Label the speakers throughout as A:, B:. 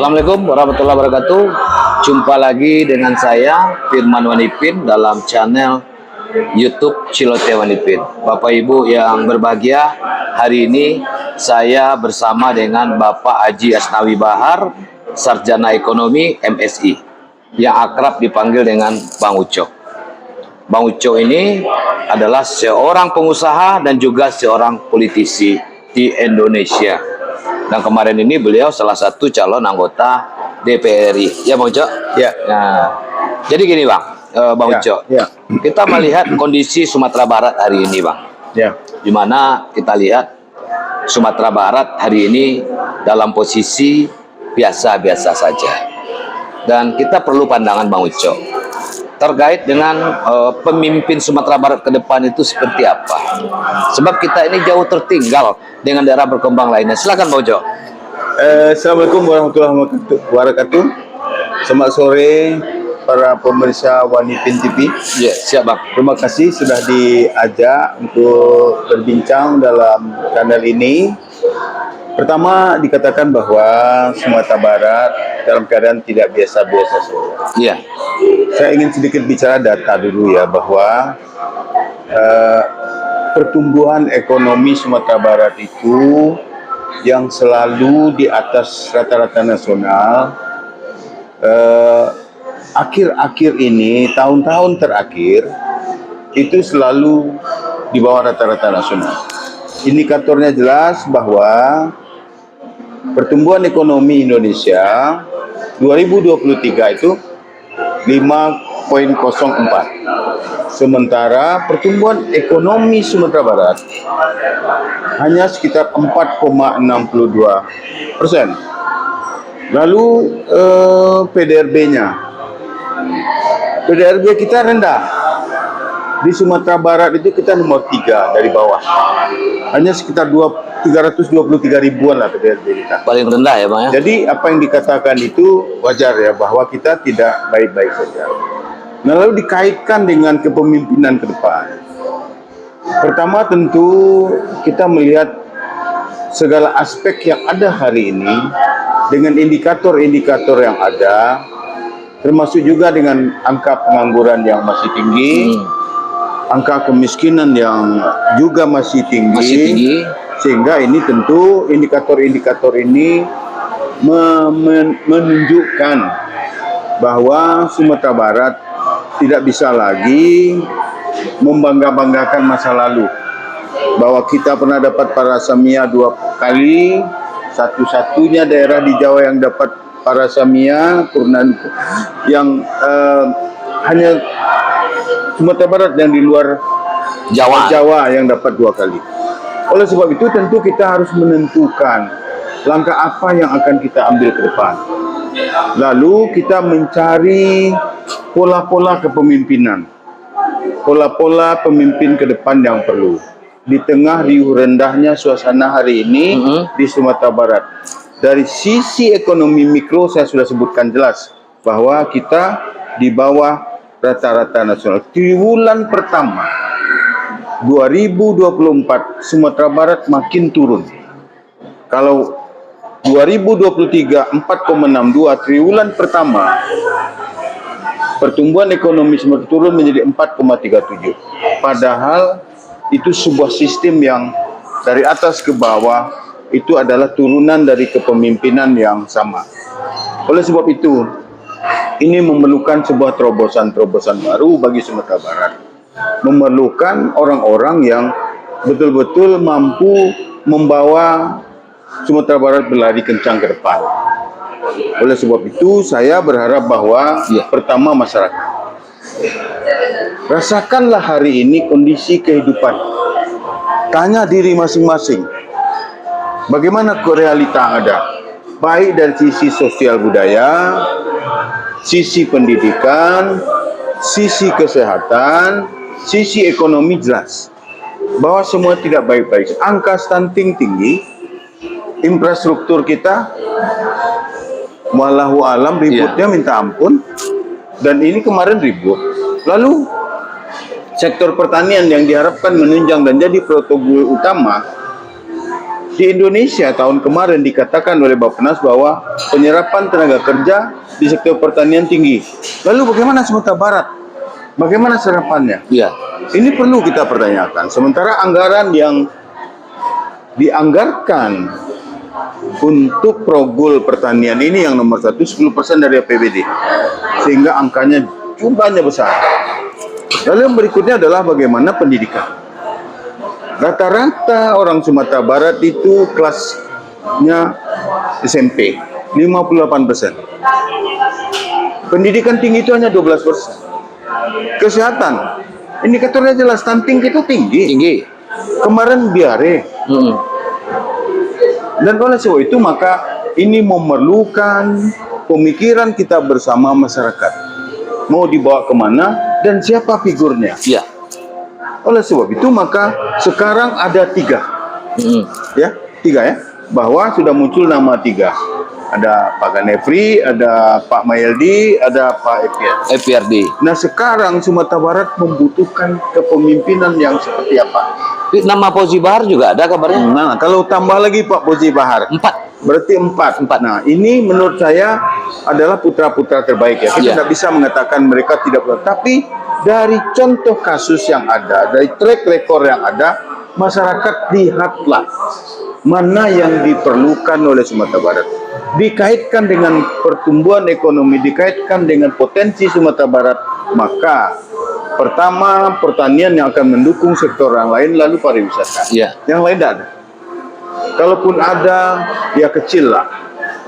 A: Assalamualaikum warahmatullahi wabarakatuh. Jumpa lagi dengan saya Firman Wanipin dalam channel YouTube Cilote Wanipin. Bapak Ibu yang berbahagia, hari ini saya bersama dengan Bapak Haji Asnawi Bahar, Sarjana Ekonomi MSI, yang akrab dipanggil dengan Bang Uco. Bang Uco ini adalah seorang pengusaha dan juga seorang politisi di Indonesia. Dan kemarin ini beliau salah satu calon anggota DPR RI. Ya Bang Uco?
B: Ya.
A: Nah, jadi gini Bang, Bang Uco.
B: Ya.
A: Kita melihat kondisi Sumatera Barat hari ini Bang.
B: Ya.
A: Di mana kita lihat Sumatera Barat hari ini dalam posisi biasa-biasa saja. Dan kita perlu pandangan Bang Uco terkait dengan pemimpin Sumatera Barat ke depan itu seperti apa. Sebab kita ini jauh tertinggal dengan daerah berkembang lainnya. Silakan Bang Uco.
B: Assalamualaikum warahmatullahi wabarakatuh. Selamat sore para pemirsa Wanipin TV.
A: Ya, siap Bang.
B: Terima kasih sudah diajak untuk berbincang dalam channel ini. Pertama dikatakan bahwa Sumatera Barat dalam keadaan tidak biasa-biasa saja.
A: Iya.
B: Saya ingin sedikit bicara data dulu ya, bahwa pertumbuhan ekonomi Sumatera Barat itu yang selalu di atas rata-rata nasional. Akhir-akhir ini, tahun-tahun terakhir itu selalu di bawah rata-rata nasional. Indikatornya jelas bahwa pertumbuhan ekonomi Indonesia 2023 itu 5,04. Sementara pertumbuhan ekonomi Sumatera Barat hanya sekitar 4,62%. Lalu PDRB kita rendah. Di Sumatera Barat itu kita nomor 3 dari bawah. Hanya sekitar 323 ribuan lah PDRB kita.
A: Paling rendah ya Bang ya.
B: Jadi apa yang dikatakan itu wajar ya, bahwa kita tidak baik-baik saja. Nah, lalu dikaitkan dengan kepemimpinan ke depan. Pertama tentu kita melihat segala aspek yang ada hari ini dengan indikator-indikator yang ada, termasuk juga dengan angka pengangguran yang masih tinggi, angka kemiskinan yang juga masih tinggi. Sehingga ini tentu indikator-indikator ini menunjukkan bahwa Sumatera Barat tidak bisa lagi membangga-banggakan masa lalu, bahwa kita pernah dapat Parasamia 2 kali, satu-satunya daerah di Jawa yang dapat Parasamia, yang hanya Sumatera Barat yang di luar Jawa yang dapat 2 kali. Oleh sebab itu tentu kita harus menentukan langkah apa yang akan kita ambil ke depan. Lalu kita mencari pola-pola kepemimpinan, pola-pola pemimpin ke depan yang perlu. Di tengah riuh rendahnya suasana hari ini di Sumatera Barat. Dari sisi ekonomi mikro saya sudah sebutkan jelas bahwa kita di bawah rata-rata nasional. Triwulan pertama 2024 Sumatera Barat makin turun. Kalau 2023 4,62, triwulan pertama pertumbuhan ekonomi Sumatera turun menjadi 4,37. Padahal itu sebuah sistem yang dari atas ke bawah itu adalah turunan dari kepemimpinan yang sama. Oleh sebab itu, ini memerlukan sebuah terobosan-terobosan baru bagi Sumatera Barat. Memerlukan orang-orang yang betul-betul mampu membawa Sumatera Barat berlari kencang ke depan. Oleh sebab itu, saya berharap bahwa pertama masyarakat, rasakanlah hari ini kondisi kehidupan. Tanya diri masing-masing, bagaimana realita yang ada, baik dari sisi sosial budaya, sisi pendidikan, sisi kesehatan, sisi ekonomi jelas bahwa semua tidak baik-baik. Angka stunting tinggi, infrastruktur kita wallahu alam ributnya minta ampun, dan ini kemarin ribut. Lalu sektor pertanian yang diharapkan menunjang dan jadi protokol utama Di Indonesia tahun kemarin dikatakan oleh Bappenas bahwa penyerapan tenaga kerja di sektor pertanian tinggi. Lalu bagaimana Sumatera Barat? Bagaimana serapannya?
A: Iya.
B: Ini perlu kita pertanyakan. Sementara anggaran yang dianggarkan untuk Progul pertanian ini yang nomor 1 10% dari APBD, sehingga angkanya jumlahnya besar. Lalu yang berikutnya adalah bagaimana pendidikan. Rata-rata orang Sumatera Barat itu kelasnya SMP 58%. Pendidikan tinggi itu hanya 12%. Kesehatan, indikatornya jelas, stunting itu tinggi.
A: Tinggi.
B: Kemarin diare. Dan oleh sebab itu maka ini memerlukan pemikiran kita bersama masyarakat. Mau dibawa kemana dan siapa figurnya.
A: Iya.
B: Oleh sebab itu maka sekarang ada 3. Ya, 3 ya. Bahwa sudah muncul nama 3. Ada Pak Ganefri, ada Pak Mayeldi, ada Pak
A: EPRD.
B: Nah sekarang Sumatera Barat membutuhkan kepemimpinan yang seperti apa?
A: Nama Fauzi Bahar juga ada kabarnya.
B: Nah kalau tambah lagi Pak Fauzi Bahar,
A: 4.
B: berarti 4. Nah ini menurut saya adalah putra-putra terbaik ya. Kita tidak bisa mengatakan mereka tidak benar, tapi dari contoh kasus yang ada, dari track record yang ada, masyarakat lihatlah mana yang diperlukan oleh Sumatera Barat. Dikaitkan dengan pertumbuhan ekonomi, dikaitkan dengan potensi Sumatera Barat, maka pertama pertanian yang akan mendukung sektor yang lain, lalu pariwisata.
A: Iya.
B: Yang lain tidak ada. Kalaupun ada, ya kecil lah.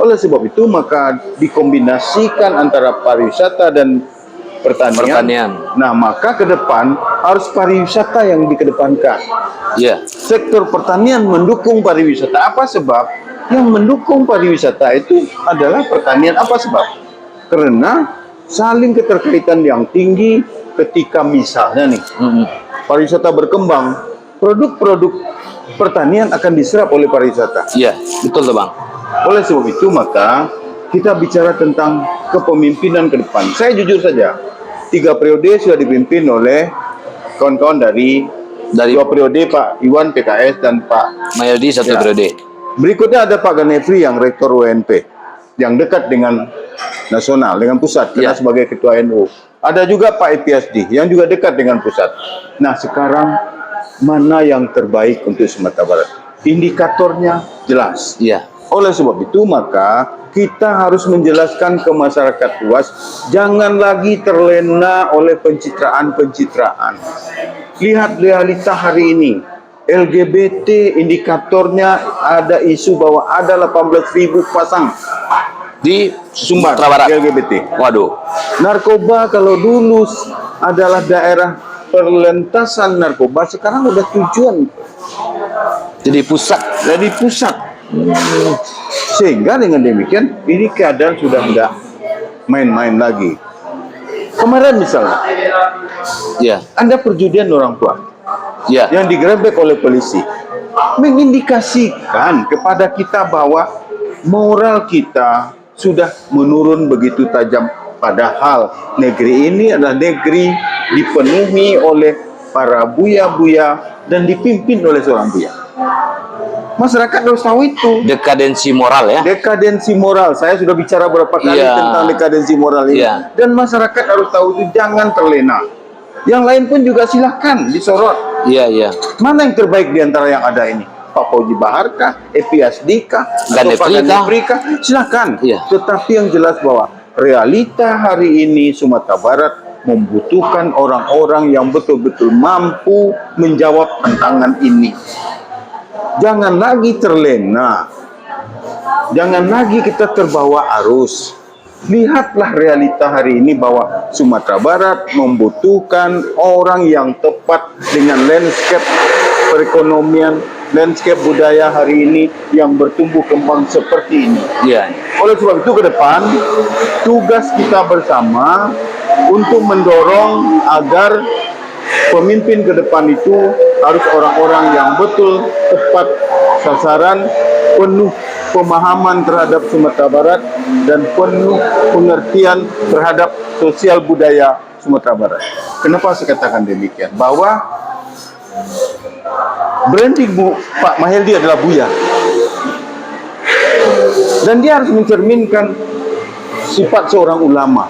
B: Oleh sebab itu maka dikombinasikan antara pariwisata dan pertanian. Nah maka ke depan harus pariwisata yang dikedepankan.
A: Iya.
B: Sektor pertanian mendukung pariwisata. Apa sebab? Yang mendukung pariwisata itu adalah pertanian. Apa sebab? Karena saling keterkaitan yang tinggi ketika misalnya nih pariwisata berkembang, produk-produk pertanian akan diserap oleh pariwisata.
A: Iya, betul tuh Bang.
B: Oleh sebab itu maka kita bicara tentang kepemimpinan ke depan. Saya jujur saja, 3 periode sudah dipimpin oleh kawan-kawan dari 2 periode Pak Iwan PKS dan Pak
A: Mayeldi 1 periode.
B: Berikutnya ada Pak Ganefri yang rektor UNP, yang dekat dengan nasional, dengan pusat, karena sebagai ketua NU. Ada juga Pak EPSD yang juga dekat dengan pusat. Nah sekarang mana yang terbaik untuk Sumatera Barat? Indikatornya jelas.
A: Iya.
B: Oleh sebab itu maka kita harus menjelaskan ke masyarakat luas, jangan lagi terlena oleh pencitraan-pencitraan. Lihat realita hari ini. LGBT indikatornya ada isu bahwa ada 18.000 pasang
A: Di
B: Sumatera
A: Barat.
B: LGBT.
A: Waduh.
B: Narkoba kalau dulu adalah daerah perlintasan narkoba, sekarang udah tujuan.
A: Jadi pusat.
B: Jadi pusat. Sehingga dengan demikian ini keadaan sudah tidak main-main lagi. Kemarin misalnya,
A: Iya.
B: Anda perjudian orang tua
A: Iya.
B: yang digerebek oleh polisi, mengindikasikan kepada kita bahwa moral kita sudah menurun begitu tajam. Padahal negeri ini adalah negeri dipenuhi oleh para buya-buya dan dipimpin oleh seorang buya. Masyarakat harus tahu itu.
A: Dekadensi moral ya.
B: Dekadensi moral. Saya sudah bicara berapa kali tentang dekadensi moral ini. Dan masyarakat harus tahu itu, jangan terlena. Yang lain pun juga silahkan disorot.
A: Iya.
B: Mana yang terbaik di antara yang ada ini? Pak Fauzi Bahar kah? EPSD kah? Atau Pak Ganefri kah? Silahkan. Tetapi yang jelas bahwa realita hari ini Sumatera Barat membutuhkan orang-orang yang betul-betul mampu menjawab tantangan ini. Jangan lagi terlena. Jangan lagi kita terbawa arus. Lihatlah realita hari ini bahwa Sumatera Barat membutuhkan orang yang tepat dengan landscape perekonomian, landscape budaya hari ini yang bertumbuh kembang seperti ini.
A: Iya.
B: Oleh sebab itu ke depan, tugas kita bersama untuk mendorong agar pemimpin ke depan itu harus orang-orang yang betul, tepat sasaran, penuh pemahaman terhadap Sumatera Barat dan penuh pengertian terhadap sosial budaya Sumatera Barat. Kenapa saya katakan demikian? Bahwa branding Pak Mayeldi adalah buya. Dan dia harus mencerminkan sifat seorang ulama.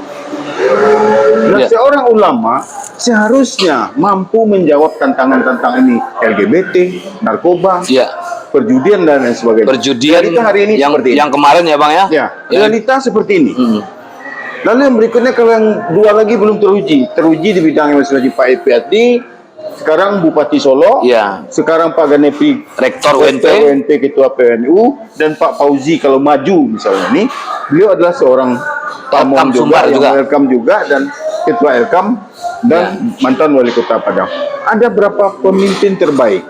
B: Nah,
A: Ya.
B: seorang ulama seharusnya mampu menjawab tantangan-tantangan ini, LGBT, narkoba,
A: Ya.
B: perjudian dan lain sebagainya.
A: Perjudian
B: Realita hari ini
A: yang
B: seperti ini.
A: yang kemarin ya Bang ya.
B: Ya, realita seperti ini.
A: Hmm.
B: Lalu yang berikutnya, kalau yang dua lagi belum teruji di bidang yang masih lagi Pak Epiati, sekarang Bupati Solo,
A: Ya.
B: sekarang Pak Ganepi
A: Rektor UNP.
B: Ketua PNU, dan Pak Fauzi kalau maju misalnya ini, beliau adalah seorang
A: Elkam Sumbar
B: yang
A: juga.
B: welcome juga, dan Ketua Elkam dan mantan Wali Kota Padang. Ada berapa pemimpin terbaik?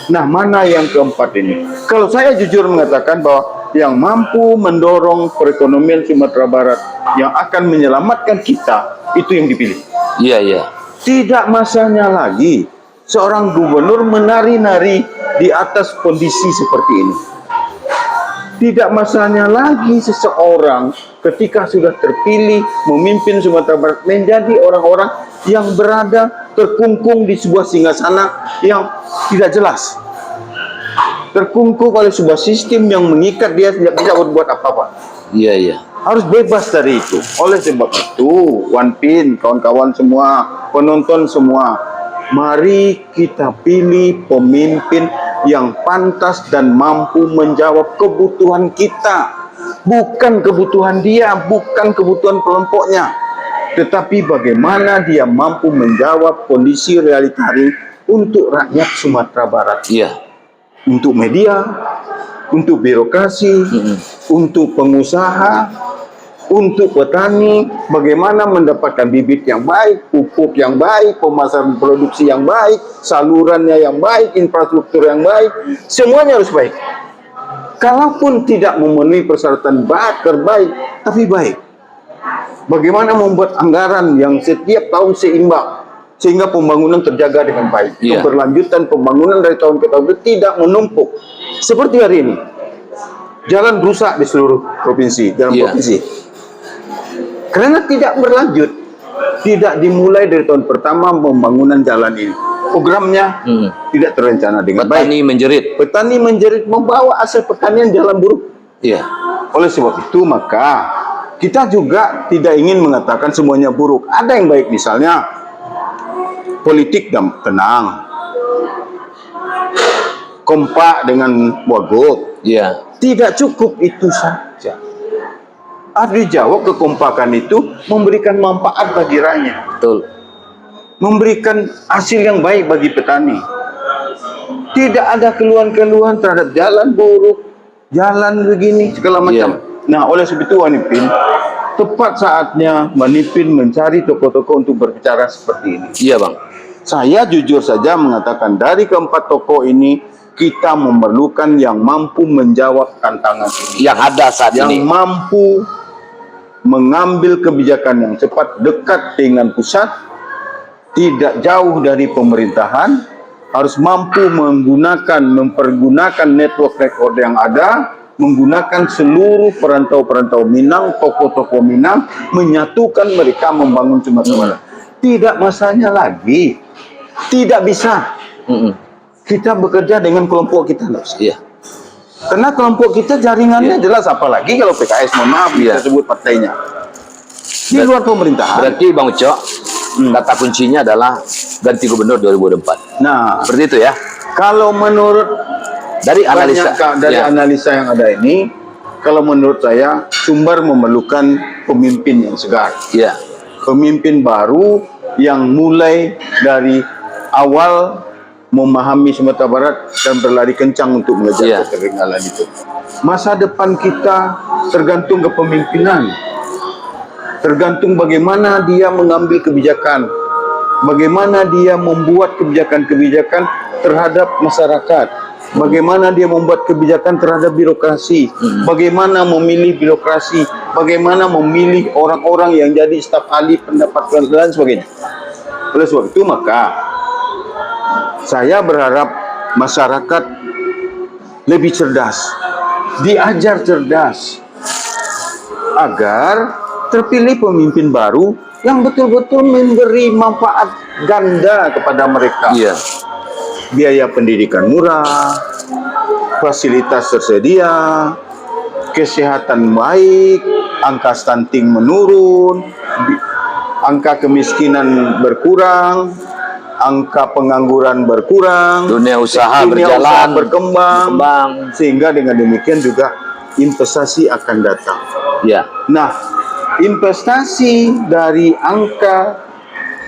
B: Nah, mana yang keempat ini? Kalau saya jujur mengatakan bahwa yang mampu mendorong perekonomian Sumatera Barat, yang akan menyelamatkan kita, itu yang dipilih.
A: Iya, iya.
B: Tidak masanya lagi seorang gubernur menari-nari di atas kondisi seperti ini. Tidak masanya lagi seseorang ketika sudah terpilih memimpin Sumatera Barat menjadi orang-orang yang berada terkungkung di sebuah singgasana yang tidak jelas. Terkungkung oleh sebuah sistem yang mengikat dia, tidak bisa berbuat apa-apa.
A: Iya, iya.
B: Harus bebas dari itu. Oleh sebab itu, One Pin, kawan-kawan semua, penonton semua, mari kita pilih pemimpin yang pantas dan mampu menjawab kebutuhan kita. Bukan kebutuhan dia, bukan kebutuhan kelompoknya, tetapi bagaimana dia mampu menjawab kondisi realita hari untuk rakyat Sumatera Barat.
A: Iya.
B: Untuk media, untuk birokrasi, untuk pengusaha, untuk petani, bagaimana mendapatkan bibit yang baik, pupuk yang baik, pemasaran produksi yang baik, salurannya yang baik, infrastruktur yang baik, semuanya harus baik. Kalaupun tidak memenuhi persyaratan terbaik, tapi baik. Bagaimana membuat anggaran yang setiap tahun seimbang, sehingga pembangunan terjaga dengan baik.
A: Iya.
B: Keberlanjutan pembangunan dari tahun ke tahun itu tidak menumpuk. Seperti hari ini, jalan rusak di seluruh provinsi, dalam
A: Iya.
B: provinsi. Karena tidak berlanjut, tidak dimulai dari tahun pertama pembangunan jalan ini. Programnya tidak terencana dengan baik.
A: Petani menjerit.
B: Petani menjerit, membawa hasil pertanian jalan buruk.
A: Iya.
B: Oleh sebab itu, maka kita juga tidak ingin mengatakan semuanya buruk. Ada yang baik, misalnya politik tenang, kompak dengan Wagub.
A: Iya.
B: Tidak cukup itu saja. Harus dijawab kekompakan itu memberikan manfaat bagi rakyat,
A: Betul.
B: memberikan hasil yang baik bagi petani. Tidak ada keluhan-keluhan terhadap jalan buruk, jalan begini, segala macam. Nah, oleh sebab itu Wanipin, tepat saatnya Wanipin mencari tokoh-tokoh untuk berbicara seperti ini.
A: Iya, Bang.
B: Saya jujur saja mengatakan dari keempat tokoh ini, kita memerlukan yang mampu menjawab tantangan ini.
A: Yang ada saat
B: Yang
A: ini.
B: mampu mengambil kebijakan yang cepat, dekat dengan pusat, tidak jauh dari pemerintahan, harus mampu mempergunakan network yang ada, menggunakan seluruh perantau-perantau Minang, tokoh-tokoh Minang, menyatukan mereka membangun Sumatera Barat. Tidak masanya lagi, tidak bisa kita bekerja dengan kelompok kita.
A: Iya.
B: Karena kelompok kita jaringannya jelas, apalagi kalau PKS, mohon maaf,
A: Iya.
B: kita sebut partainya. Di luar pemerintahan.
A: Berarti Bang Uco, kata kuncinya adalah ganti gubernur 2024.
B: Nah,
A: Seperti itu ya.
B: kalau menurut
A: Dari analisa. Ya.
B: analisa yang ada ini, kalau menurut saya, Sumbar memerlukan pemimpin yang segar.
A: Iya.
B: Pemimpin baru yang mulai dari awal memahami Sumatera Barat dan berlari kencang untuk mengejar
A: Iya.
B: ketertinggalan itu. Masa depan kita tergantung kepemimpinan. Tergantung bagaimana dia mengambil kebijakan, bagaimana dia membuat kebijakan-kebijakan terhadap masyarakat, bagaimana dia membuat kebijakan terhadap birokrasi, bagaimana memilih birokrasi, bagaimana memilih orang-orang yang jadi staf ahli pendapat dan sebagainya. Oleh sebab itu, maka saya berharap masyarakat lebih cerdas, diajar cerdas, agar terpilih pemimpin baru yang betul-betul memberi manfaat ganda kepada mereka.
A: Iya.
B: Biaya pendidikan murah, fasilitas tersedia, kesehatan baik, angka stunting menurun, angka kemiskinan berkurang, angka pengangguran berkurang,
A: Dunia usaha
B: dunia
A: berjalan,
B: usaha berkembang, sehingga dengan demikian juga investasi akan datang.
A: Ya.
B: Nah, investasi dari angka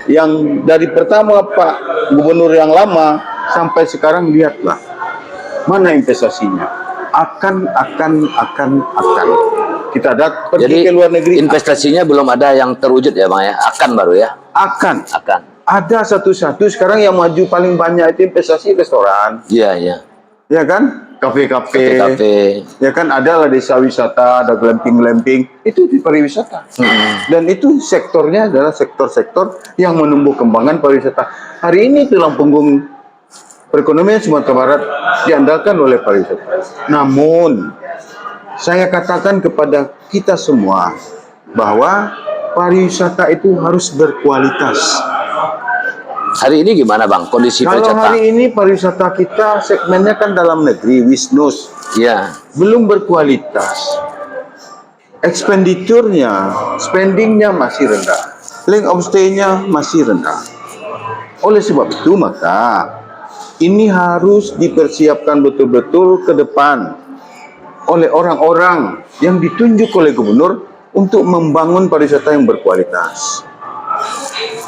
B: yang dari pertama Pak Gubernur yang lama sampai sekarang, lihatlah mana investasinya. Akan. Kita pergi
A: Jadi
B: ke luar negeri.
A: investasinya belum ada yang terwujud ya Bang ya? Akan baru ya?
B: Akan.
A: Akan.
B: Ada satu-satu sekarang yang maju paling banyak itu investasi restoran.
A: Iya, iya.
B: Ya kan? Kafe-kafe.
A: Kafe.
B: Ya kan, ada lah desa wisata, ada glamping-glamping. Itu di pariwisata. Dan itu sektornya adalah sektor-sektor yang menumbuh kembangkan pariwisata. Hari ini tulang punggung perekonomian Sumatera Barat diandalkan oleh pariwisata. Namun, saya katakan kepada kita semua bahwa pariwisata itu harus berkualitas.
A: Hari ini gimana Bang kondisi
B: Kalau
A: pariwisata?
B: hari ini pariwisata kita segmennya kan dalam negeri, wisnus,
A: Iya.
B: belum berkualitas. Expenditure-nya, spending-nya masih rendah. Length of stay-nya masih rendah. Oleh sebab itu maka ini harus dipersiapkan betul-betul ke depan oleh orang-orang yang ditunjuk oleh gubernur untuk membangun pariwisata yang berkualitas,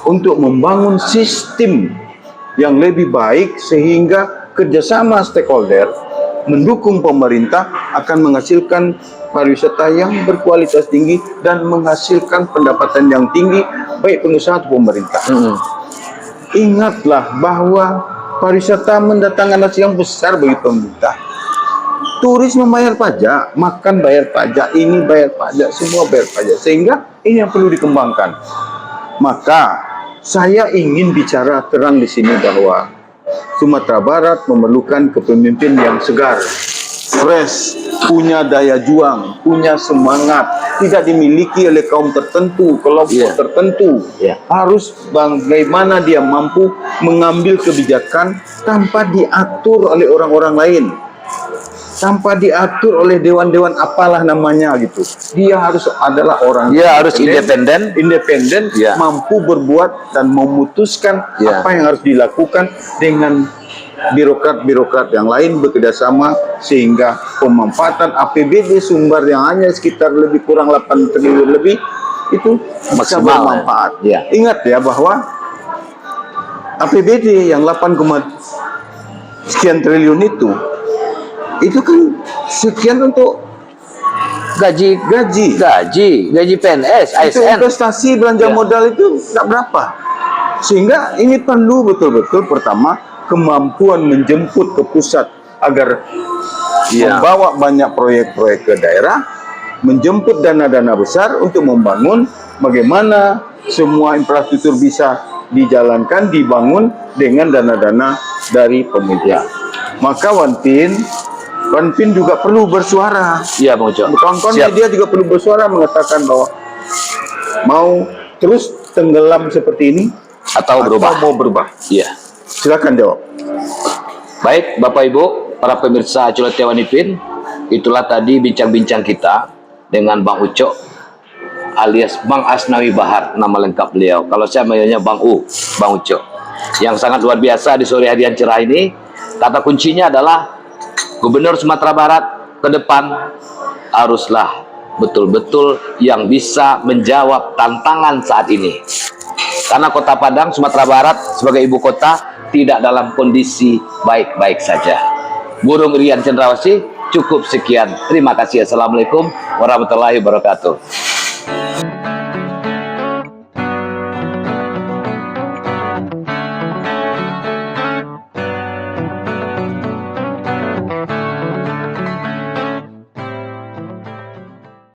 B: untuk membangun sistem yang lebih baik sehingga kerjasama stakeholder mendukung pemerintah akan menghasilkan pariwisata yang berkualitas tinggi dan menghasilkan pendapatan yang tinggi baik pengusaha atau pemerintah. Ingatlah bahwa pariwisata mendatangkan hasil yang besar bagi pemerintah. Turis membayar pajak, makan bayar pajak, ini bayar pajak, semua bayar pajak. Sehingga ini yang perlu dikembangkan. Maka saya ingin bicara terang di sini bahwa Sumatera Barat memerlukan kepemimpinan yang segar, fresh, punya daya juang, punya semangat, tidak dimiliki oleh kaum tertentu, kelompok tertentu. Harus bagaimana dia mampu mengambil kebijakan tanpa diatur oleh orang-orang lain, tanpa diatur oleh dewan-dewan apalah namanya gitu. Dia harus adalah orang
A: harus independen,
B: mampu berbuat dan memutuskan apa yang harus dilakukan dengan birokrat-birokrat yang lain bekerjasama sehingga pemanfaatan APBD sumber yang hanya sekitar lebih kurang 8 triliun lebih itu bisa bermanfaat. Ingat ya bahwa APBD yang 8, sekian triliun itu kan sekian untuk gaji PNS, itu
A: ASN.
B: investasi belanja modal itu tidak berapa. Sehingga ini perlu betul-betul pertama kemampuan menjemput ke pusat agar membawa banyak proyek-proyek ke daerah, menjemput dana-dana besar untuk membangun bagaimana semua infrastruktur bisa dijalankan, dibangun dengan dana-dana dari pemerintah. Maka Wan Pin juga perlu bersuara.
A: Iya, Bang Uco.
B: Kawan-kawan media juga perlu bersuara mengatakan bahwa mau terus tenggelam seperti ini
A: atau
B: mau berubah.
A: Iya.
B: Silakan jawab.
A: Baik, Bapak Ibu, para pemirsa Cilotewan Ipin, itulah tadi bincang-bincang kita dengan Bang Uco alias Bang Asnawi Bahar, nama lengkap beliau. Kalau saya manggilnya Bang Uco. Yang sangat luar biasa di sore hari yang cerah ini. Kata kuncinya adalah Gubernur Sumatera Barat ke depan haruslah betul-betul yang bisa menjawab tantangan saat ini. Karena Kota Padang, Sumatera Barat sebagai ibu kota tidak dalam kondisi baik-baik saja. Burung Rian Cendrawasih, cukup sekian. Terima kasih. Assalamualaikum warahmatullahi wabarakatuh.